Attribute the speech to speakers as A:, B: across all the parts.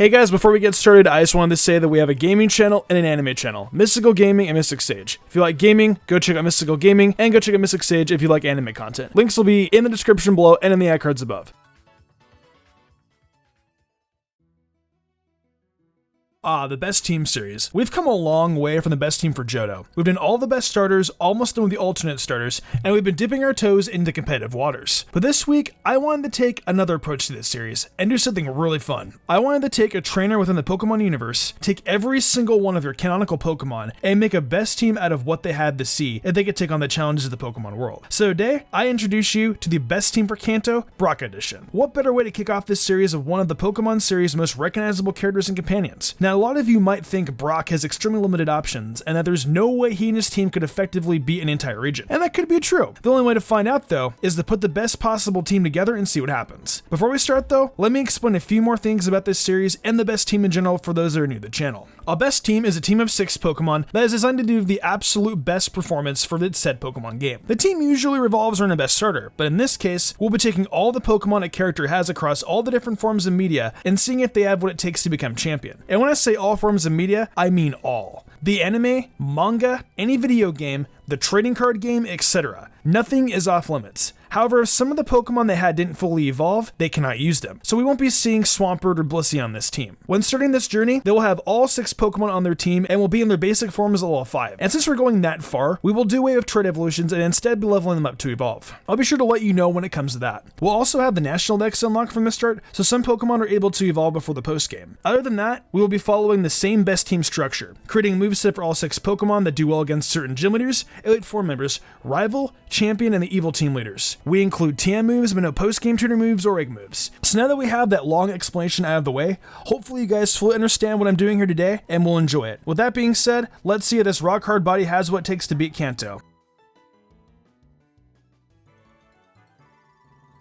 A: Hey guys, before we get started, I just wanted to say that we have a gaming channel and an anime channel, Mystical Gaming and Mystic Sage. If you like gaming, go check out Mystical Gaming, and go check out Mystic Sage if you like anime content. Links will be in the description below and in the ad cards above. The best team series. We've come a long way from the best team for Johto. We've done all the best starters, almost done with the alternate starters, and we've been dipping our toes into competitive waters. But this week, I wanted to take another approach to this series and do something really fun. I wanted to take a trainer within the Pokemon universe, take every single one of your canonical Pokemon, and make a best team out of what they had to see if they could take on the challenges of the Pokemon world. So today, I introduce you to the best team for Kanto, Brock Edition. What better way to kick off this series of one of the Pokemon series' most recognizable characters and companions? Now, a lot of you might think Brock has extremely limited options, and that there's no way he and his team could effectively beat an entire region. And that could be true. The only way to find out, though, is to put the best possible team together and see what happens. Before we start, though, let me explain a few more things about this series and the best team in general for those that are new to the channel. A best team is a team of 6 Pokemon that is designed to do the absolute best performance for its said Pokemon game. The team usually revolves around a best starter, but in this case, we'll be taking all the Pokemon a character has across all the different forms of media and seeing if they have what it takes to become champion. And when I say all forms of media, I mean all. The anime, manga, any video game, the trading card game, etc. Nothing is off limits. However, if some of the Pokemon they had didn't fully evolve, they cannot use them. So we won't be seeing Swampert or Blissey on this team. When starting this journey, they will have all 6 Pokemon on their team and will be in their basic forms at level 5. And since we're going that far, we will do away with trade evolutions and instead be leveling them up to evolve. I'll be sure to let you know when it comes to that. We'll also have the National Dex unlocked from the start, so some Pokemon are able to evolve before the post-game. Other than that, we will be following the same best team structure, creating a moveset for all 6 Pokemon that do well against certain gym leaders, Elite Four members, Rival, Champion, and the Evil team leaders. We include TM moves, but no post-game tutor moves or egg moves. So now that we have that long explanation out of the way, hopefully you guys fully understand what I'm doing here today and will enjoy it. With that being said, let's see if this rock-hard body has what it takes to beat Kanto.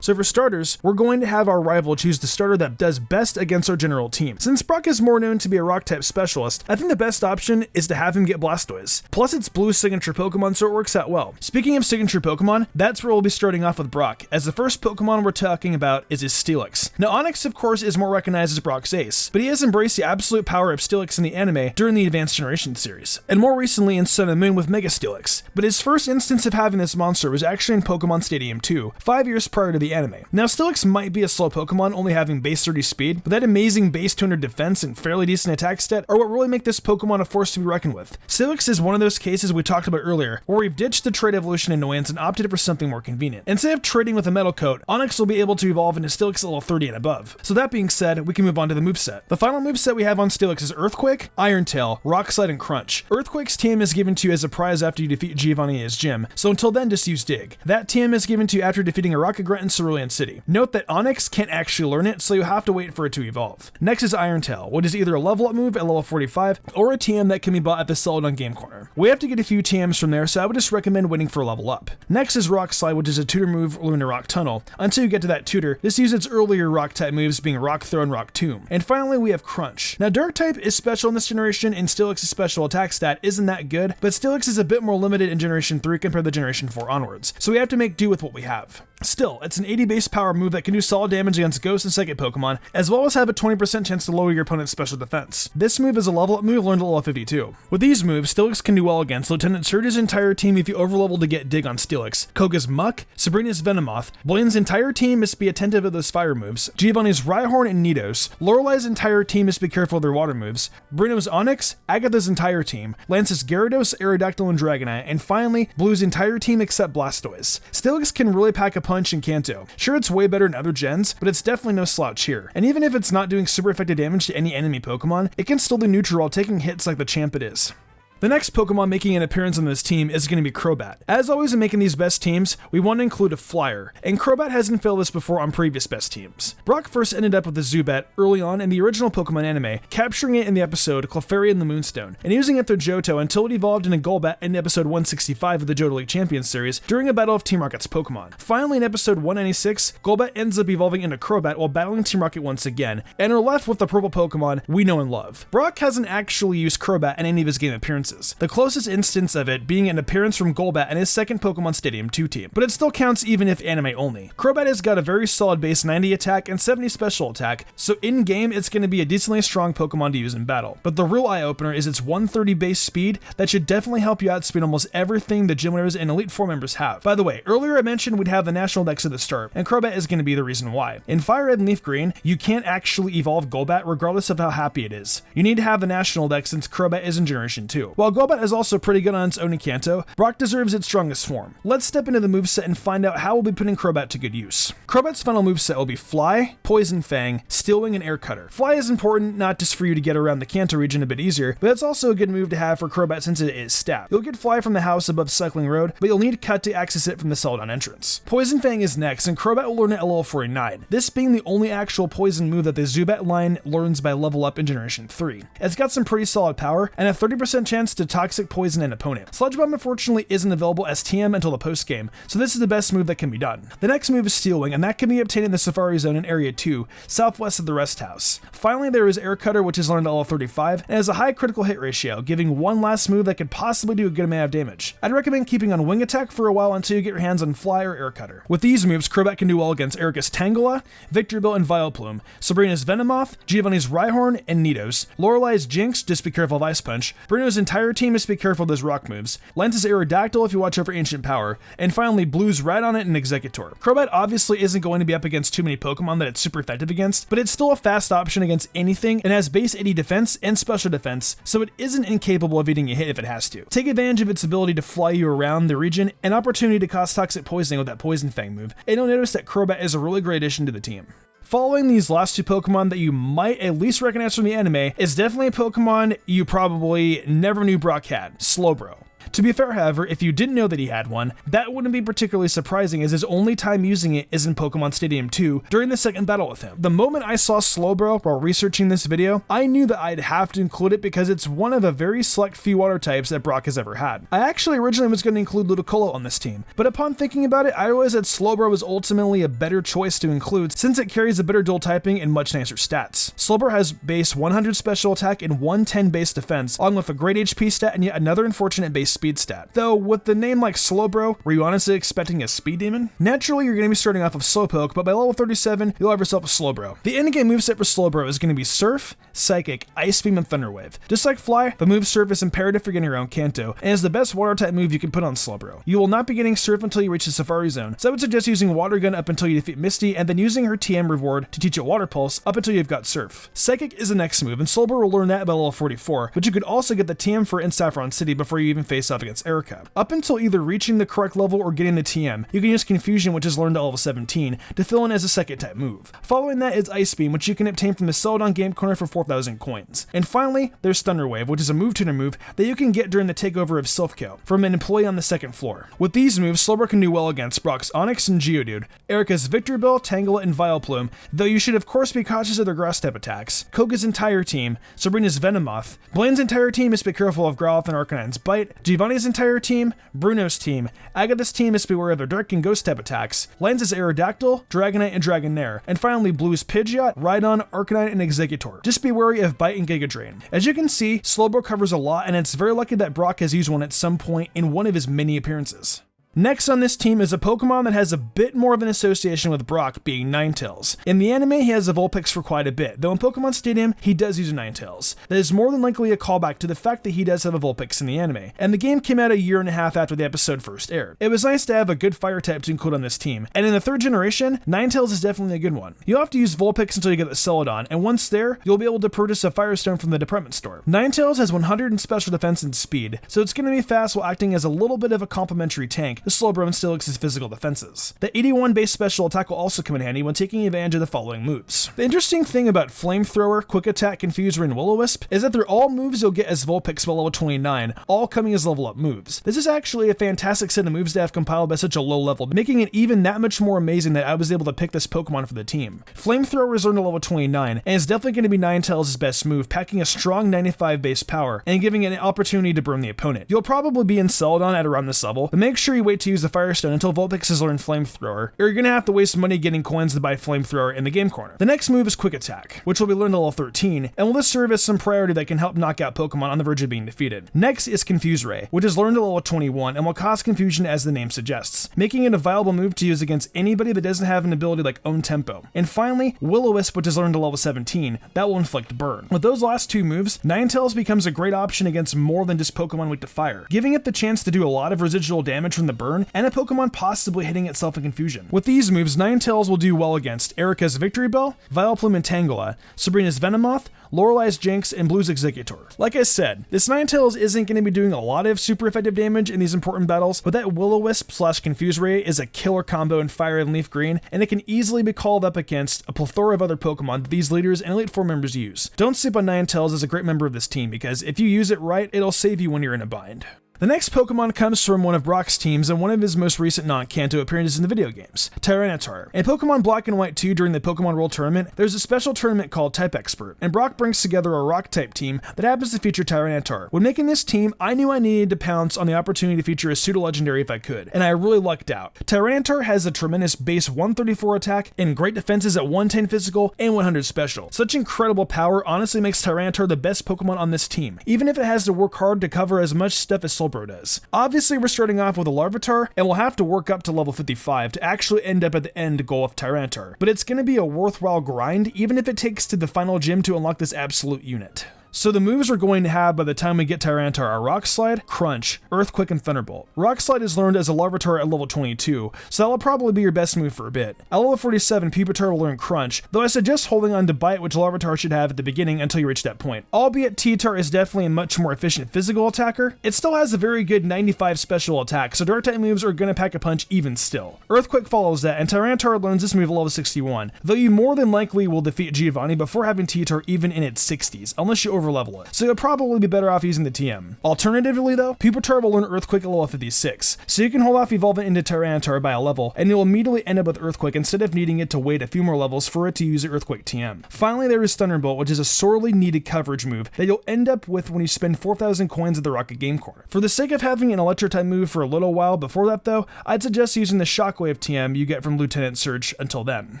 A: So for starters, we're going to have our rival choose the starter that does best against our general team. Since Brock is more known to be a rock-type specialist, I think the best option is to have him get Blastoise. Plus it's Blue's signature Pokemon, so it works out well. Speaking of signature Pokemon, that's where we'll be starting off with Brock, as the first Pokemon we're talking about is his Steelix. Now Onix, of course, is more recognized as Brock's ace, but he has embraced the absolute power of Steelix in the anime during the Advanced Generation series, and more recently in Sun and Moon with Mega Steelix. But his first instance of having this monster was actually in Pokemon Stadium 2, 5 years prior to the anime. Now Steelix might be a slow Pokemon, only having base 30 speed, but that amazing base 200 defense and fairly decent attack stat are what really make this Pokemon a force to be reckoned with. Steelix is one of those cases we talked about earlier, where we've ditched the trade evolution annoyance and opted for something more convenient. Instead of trading with a Metal Coat, Onix will be able to evolve into Steelix at level 30 and above. So that being said, we can move on to the moveset. The final moveset we have on Steelix is Earthquake, Iron Tail, Rock Slide, and Crunch. Earthquake's TM is given to you as a prize after you defeat Giovanni in his gym, so until then just use Dig. That TM is given to you after defeating a Rocket Grunt in Cerulean City. Note that Onix can't actually learn it, so you have to wait for it to evolve. Next is Iron Tail, which is either a level up move at level 45 or a TM that can be bought at the Celadon Game Corner. We have to get a few TMs from there, so I would just recommend waiting for a level up. Next is Rock Slide, which is a tutor move Lunar Rock Tunnel. Until you get to that tutor, just use its earlier rock type moves being Rock Throw and Rock Tomb. And finally we have Crunch. Now Dark type is special in this generation and Steelix's special attack stat isn't that good, but Steelix is a bit more limited in Generation 3 compared to Generation 4 onwards, so we have to make do with what we have. Still, it's an 80 base power move that can do solid damage against Ghost and Psychic Pokemon, as well as have a 20% chance to lower your opponent's special defense. This move is a level up move learned at level 52. With these moves, Steelix can do well against Lieutenant Surge's entire team if you overlevel to get Dig on Steelix, Koga's Muck, Sabrina's Venomoth, Blaine's entire team must be attentive to those fire moves, Giovanni's Rhyhorn and Nidos, Lorelei's entire team must be careful of their water moves, Bruno's Onix, Agatha's entire team, Lance's Gyarados, Aerodactyl, and Dragonite, and finally, Blue's entire team except Blastoise. Steelix can really pack a punch in Kanto. Sure, it's way better in other gens, but it's definitely no slouch here. And even if it's not doing super effective damage to any enemy Pokemon, it can still do neutral while taking hits like the champ it is. The next Pokemon making an appearance on this team is going to be Crobat. As always in making these best teams, we want to include a flyer, and Crobat hasn't failed this before on previous best teams. Brock first ended up with the Zubat early on in the original Pokemon anime, capturing it in the episode Clefairy and the Moonstone, and using it through Johto until it evolved into Golbat in episode 165 of the Johto League Champions series during a battle of Team Rocket's Pokemon. Finally in episode 196, Golbat ends up evolving into Crobat while battling Team Rocket once again, and are left with the purple Pokemon we know and love. Brock hasn't actually used Crobat in any of his game appearances, appearances. The closest instance of it being an appearance from Golbat and his second Pokemon Stadium 2 team, but it still counts even if anime only. Crobat has got a very solid base 90 attack and 70 special attack, so in game it's going to be a decently strong Pokemon to use in battle. But the real eye-opener is its 130 base speed that should definitely help you outspeed almost everything the gym winners and Elite Four members have. By the way, earlier I mentioned we'd have the national dex at the start, and Crobat is going to be the reason why. In Fire Red and Leaf Green, you can't actually evolve Golbat regardless of how happy it is. You need to have the national dex since Crobat is in Generation 2. While Golbat is also pretty good on its own in Kanto, Brock deserves its strongest form. Let's step into the moveset and find out how we'll be putting Crobat to good use. Crobat's final moveset will be Fly, Poison Fang, Steel Wing, and Air Cutter. Fly is important not just for you to get around the Kanto region a bit easier, but it's also a good move to have for Crobat since it is stab. You'll get Fly from the house above Cycling Road, but you'll need Cut to access it from the Celadon entrance. Poison Fang is next, and Crobat will learn it at level 49, this being the only actual poison move that the Zubat line learns by level up in Generation 3. It's got some pretty solid power, and a 30% chance to toxic poison an opponent. Sludge Bomb unfortunately isn't available as TM until the post game, so this is the best move that can be done. The next move is Steel Wing, and that can be obtained in the Safari Zone in Area 2, southwest of the Rest House. Finally, there is Air Cutter, which is learned at level 35, and has a high critical hit ratio, giving one last move that could possibly do a good amount of damage. I'd recommend keeping on Wing Attack for a while until you get your hands on Fly or Air Cutter. With these moves, Crobat can do well against Erika's Tangela, Victreebel and Vileplume, Sabrina's Venomoth, Giovanni's Rhyhorn and Nidos, Lorelai's Jinx, just be careful of Ice Punch, Bruno's entire team is be careful of those rock moves, Lance's Aerodactyl if you watch out for Ancient Power, and finally Blue's Rhydon and Executor. Crobat obviously isn't going to be up against too many Pokemon that it's super effective against, but it's still a fast option against anything and has base 80 defense and special defense, so it isn't incapable of eating a hit if it has to. Take advantage of its ability to fly you around the region and opportunity to cause toxic poisoning with that Poison Fang move, and you'll notice that Crobat is a really great addition to the team. Following these last two Pokemon that you might at least recognize from the anime is definitely a Pokemon you probably never knew Brock had, Slowbro. To be fair, however, if you didn't know that he had one, that wouldn't be particularly surprising as his only time using it is in Pokemon Stadium 2 during the second battle with him. The moment I saw Slowbro while researching this video, I knew that I'd have to include it because it's one of a very select few water types that Brock has ever had. I actually originally was going to include Ludicolo on this team, but upon thinking about it, I realized that Slowbro was ultimately a better choice to include since it carries a better dual typing and much nicer stats. Slowbro has base 100 special attack and 110 base defense, along with a great HP stat and yet another unfortunate base speed stat. Though, with the name like Slowbro, were you honestly expecting a speed demon? Naturally, you're going to be starting off with Slowpoke, but by level 37, you'll have yourself a Slowbro. The endgame moveset for Slowbro is going to be Surf, Psychic, Ice Beam, and Thunder Wave. Just like Fly, the move Surf is imperative for getting around Kanto, and is the best water type move you can put on Slowbro. You will not be getting Surf until you reach the Safari Zone, so I would suggest using Water Gun up until you defeat Misty, and then using her TM reward to teach it Water Pulse up until you've got Surf. Psychic is the next move, and Slowbro will learn that by level 44, but you could also get the TM for in Saffron City before you even face off against Erika. Up until either reaching the correct level or getting the TM, you can use Confusion, which is learned at level 17, to fill in as a second type move. Following that is Ice Beam, which you can obtain from the Celadon Game Corner for 4,000 coins. And finally, there's Thunder Wave, which is a move tuner move that you can get during the takeover of Silphco from an employee on the second floor. With these moves, Slowbro can do well against Brock's Onix and Geodude, Erika's Victreebel, Tangela, and Vileplume, though you should of course be cautious of their grass type attacks, Koga's entire team, Sabrina's Venomoth, Blaine's entire team is be careful of Growlithe and Arcanine's Bite, Giovanni's entire team, Bruno's team, Agatha's team is beware of their Dark and Ghost type attacks, Lance's Aerodactyl, Dragonite, and Dragonair, and finally Blue's Pidgeot, Rhydon, Arcanine, and Executor. Just be wary of Bite and Giga Drain. As you can see, Slowbro covers a lot, and it's very lucky that Brock has used one at some point in one of his many appearances. Next on this team is a Pokemon that has a bit more of an association with Brock, being Ninetales. In the anime, he has a Vulpix for quite a bit, though in Pokemon Stadium, he does use a Ninetales. That is more than likely a callback to the fact that he does have a Vulpix in the anime, and the game came out a year and a half after the episode first aired. It was nice to have a good fire type to include on this team, and in the third generation, Ninetales is definitely a good one. You'll have to use Vulpix until you get the Celadon, and once there, you'll be able to purchase a Firestone from the department store. Ninetales has 100 in special defense and speed, so it's going to be fast while acting as a little bit of a complementary tank to Slowbro and Steelix's physical defenses. The 81 base special attack will also come in handy when taking advantage of the following moves. The interesting thing about Flamethrower, Quick Attack, Confuser, and Will-O-Wisp is that they're all moves you'll get as Vulpix by level 29, all coming as level up moves. This is actually a fantastic set of moves to have compiled by such a low level, making it even that much more amazing that I was able to pick this Pokemon for the team. Flamethrower is learned to level 29, and is definitely going to be Ninetales' best move, packing a strong 95 base power, and giving it an opportunity to burn the opponent. You'll probably be in Celadon at around this level, but make sure you wait wait to use the Fire Stone until Vulpix has learned Flamethrower, or you're gonna have to waste money getting coins to buy Flamethrower in the game corner. The next move is Quick Attack, which will be learned at level 13, and will this serve as some priority that can help knock out Pokemon on the verge of being defeated. Next is Confuse Ray, which is learned at level 21 and will cause confusion as the name suggests, making it a viable move to use against anybody that doesn't have an ability like Own Tempo. And finally, Will-O-Wisp, which is learned at level 17, that will inflict Burn. With those last two moves, Ninetales becomes a great option against more than just Pokemon weak to fire, giving it the chance to do a lot of residual damage from the burn and a Pokemon possibly hitting itself in confusion. With these moves, Ninetales will do well against Erica's Victory Bell, Vileplume and Tangela, Sabrina's Venomoth, Lorelei's Jinx, and Blue's Exeggutor. Like I said, this Ninetales isn't going to be doing a lot of super effective damage in these important battles, but that Will-O-Wisp / Confuse Ray is a killer combo in Fire and Leaf Green, and it can easily be called up against a plethora of other Pokemon that these leaders and Elite Four members use. Don't sleep on Ninetales as a great member of this team, because if you use it right, it'll save you when you're in a bind. The next Pokemon comes from one of Brock's teams and one of his most recent non-Kanto appearances in the video games, Tyranitar. In Pokemon Black and White 2 during the Pokemon World Tournament, there's a special tournament called Type Expert, and Brock brings together a Rock-type team that happens to feature Tyranitar. When making this team, I knew I needed to pounce on the opportunity to feature a pseudo-legendary if I could, and I really lucked out. Tyranitar has a tremendous base 134 attack and great defenses at 110 physical and 100 special. Such incredible power honestly makes Tyranitar the best Pokemon on this team, even if it has to work hard to cover as much stuff as Slowbro does. Obviously, we're starting off with a Larvitar, and we'll have to work up to level 55 to actually end up at the end goal of Tyranitar, but it's going to be a worthwhile grind, even if it takes to the final gym to unlock this absolute unit. So the moves we're going to have by the time we get Tyranitar are Rock Slide, Crunch, Earthquake, and Thunderbolt. Rock Slide is learned as a Larvitar at level 22, so that will probably be your best move for a bit. At level 47, Pupitar will learn Crunch, though I suggest holding on to Bite, which Larvitar should have at the beginning until you reach that point. Albeit T-Tar is definitely a much more efficient physical attacker, it still has a very good 95 special attack, so Dark type moves are going to pack a punch even still. Earthquake follows that, and Tyranitar learns this move at level 61, though you more than likely will defeat Giovanni before having T-Tar even in its 60s, unless you overlevel it, so you'll probably be better off using the TM. Alternatively though, Pupitar will learn Earthquake at level 56, so you can hold off evolving into Tyranitar by a level, and you'll immediately end up with Earthquake instead of needing it to wait a few more levels for it to use the Earthquake TM. Finally, there is Thunderbolt, which is a sorely needed coverage move that you'll end up with when you spend 4,000 coins at the Rocket Game Corner. For the sake of having an Electro type move for a little while before that though, I'd suggest using the Shockwave TM you get from Lieutenant Surge until then.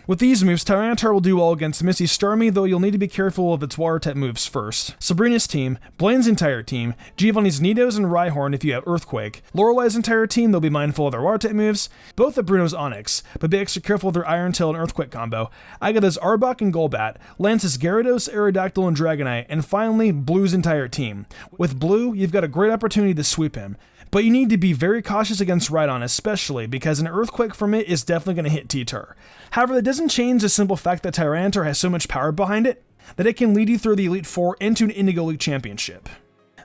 A: With these moves, Tyranitar will do well against Misty Starmie, though you'll need to be careful of its water type moves first. Sabrina's team, Blaine's entire team, Giovanni's Nidos and Rhyhorn if you have Earthquake, Lorelei's entire team, they'll be mindful of their water type moves, both of Bruno's Onix, but be extra careful with their Iron Tail and Earthquake combo, Agatha's Arbok and Golbat, Lance's Gyarados, Aerodactyl and Dragonite, and finally Blue's entire team. With Blue, you've got a great opportunity to sweep him, but you need to be very cautious against Rhydon, especially because an Earthquake from it is definitely going to hit T-Tar. However, that doesn't change the simple fact that Tyranitar has so much power behind it that it can lead you through the Elite Four into an Indigo League championship.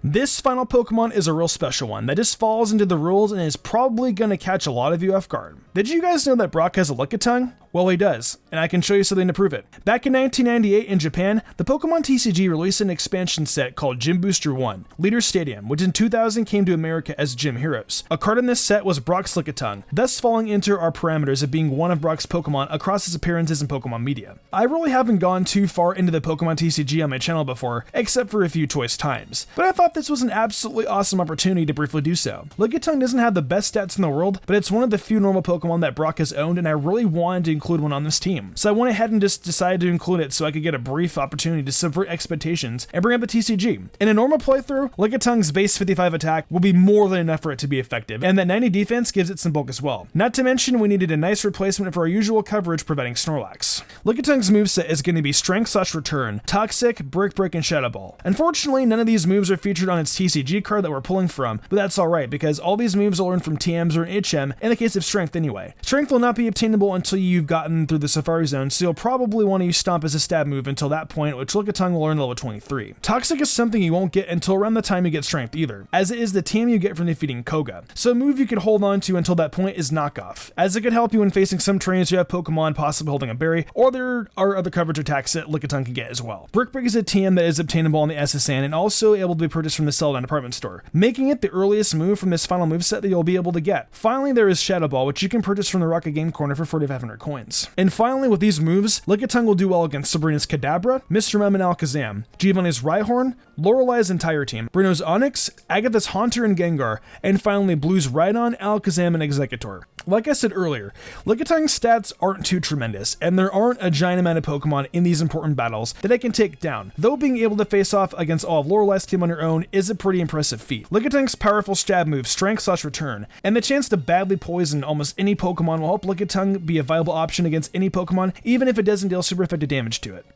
A: This final Pokemon is a real special one that just falls into the rules and is probably going to catch a lot of you off guard. Did you guys know that Brock has a Lickitung? Well, he does, and I can show you something to prove it. Back in 1998 in Japan, the Pokemon TCG released an expansion set called Gym Booster 1, Leader Stadium, which in 2000 came to America as Gym Heroes. A card in this set was Brock's Lickitung, thus falling into our parameters of being one of Brock's Pokemon across his appearances in Pokemon media. I really haven't gone too far into the Pokemon TCG on my channel before, except for a few choice times, but I thought this was an absolutely awesome opportunity to briefly do so. Lickitung doesn't have the best stats in the world, but it's one of the few normal Pokemon that Brock has owned, and I really wanted to include one on this team. So I went ahead and just decided to include it so I could get a brief opportunity to subvert expectations and bring up the TCG. In a normal playthrough, Lickitung's base 55 attack will be more than enough for it to be effective, and that 90 defense gives it some bulk as well. Not to mention, we needed a nice replacement for our usual coverage providing Snorlax. Lickitung's moveset is going to be Strength/Return, Toxic, Brick Break, and Shadow Ball. Unfortunately, none of these moves are featured on its TCG card that we're pulling from, but that's alright because all these moves will learn from TMs or an HM in the case of Strength anyway. Strength will not be obtainable until you've gotten through the Safari Zone, so you'll probably want to use Stomp as a stab move until that point, which Lickitung will learn level 23. Toxic is something you won't get until around the time you get Strength either, as it is the TM you get from defeating Koga. So a move you could hold on to until that point is Knockoff, as it could help you when facing some trainers who have Pokemon possibly holding a berry, or there are other coverage attacks that Lickitung can get as well. Brick Break is a TM that is obtainable on the SSN and also able to be purchased purchase from the Celadon department store, making it the earliest move from this final moveset that you'll be able to get. Finally, there is Shadow Ball, which you can purchase from the Rocket Game Corner for 4,500 coins. And finally, with these moves, Lickitung will do well against Sabrina's Kadabra, Mr. Mem and Alakazam, Giovanni's Rhyhorn, Lorelai's entire team, Bruno's Onix, Agatha's Haunter and Gengar, and finally Blue's Rhydon, Alakazam, and Exeggutor. Like I said earlier, Lickitung's stats aren't too tremendous, and there aren't a giant amount of Pokemon in these important battles that I can take down, though being able to face off against all of Lorelai's team on your own is a pretty impressive feat. Lickitung's powerful stab move, Strength/Return, and the chance to badly poison almost any Pokemon will help Lickitung be a viable option against any Pokemon, even if it doesn't deal super effective damage to it.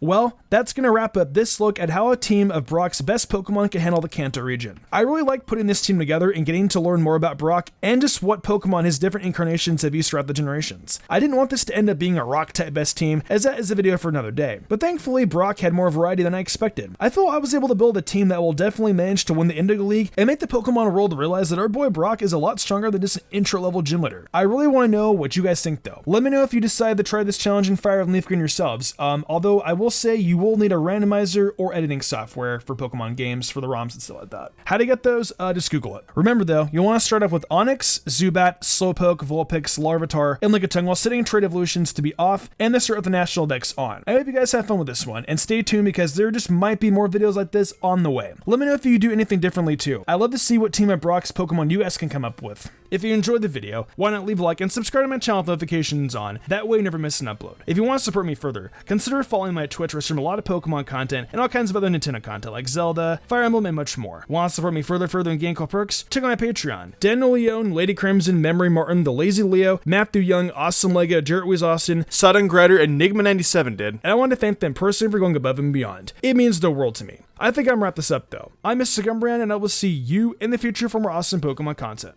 A: Well, that's going to wrap up this look at how a team of Brock's best Pokemon can handle the Kanto region. I really like putting this team together and getting to learn more about Brock and just what Pokemon his different incarnations have used throughout the generations. I didn't want this to end up being a Rock-type best team, as that is a video for another day, but thankfully Brock had more variety than I expected. I feel I was able to build a team that will definitely manage to win the Indigo League and make the Pokemon world realize that our boy Brock is a lot stronger than just an intro-level gym leader. I really want to know what you guys think though. Let me know if you decide to try this challenge in Firered and Leaf Green yourselves, although I will say you will need a randomizer or editing software for Pokemon games for the ROMs and stuff like that. How to get those? Just Google it. Remember though, you'll want to start off with Onix, Zubat, Slowpoke, Vulpix, Larvitar, and Lickitung while setting trade evolutions to be off and the start with the national dex on. I hope you guys have fun with this one, and stay tuned because there just might be more videos like this on the way. Let me know if you do anything differently too. I'd love to see what team of Brock's Pokemon you guys can come up with. If you enjoyed the video, why not leave a like and subscribe to my channel with notifications on, that way you never miss an upload. If you want to support me further, consider following my Twitch where I stream a lot of Pokemon content and all kinds of other Nintendo content like Zelda, Fire Emblem, and much more. Want to support me further and gain cool perks? Check out my Patreon. Daniel Leone, Lady Crimson, Memory Martin, The Lazy Leo, Matthew Young, Awesome Lego, Jarrett Weiss Austin, Sodden Grider, and Enigma97 did, and I want to thank them personally for going above and beyond. It means the world to me. I think I'm gonna wrap this up though. I'm Mr. Gumbrand, and I will see you in the future for more awesome Pokemon content.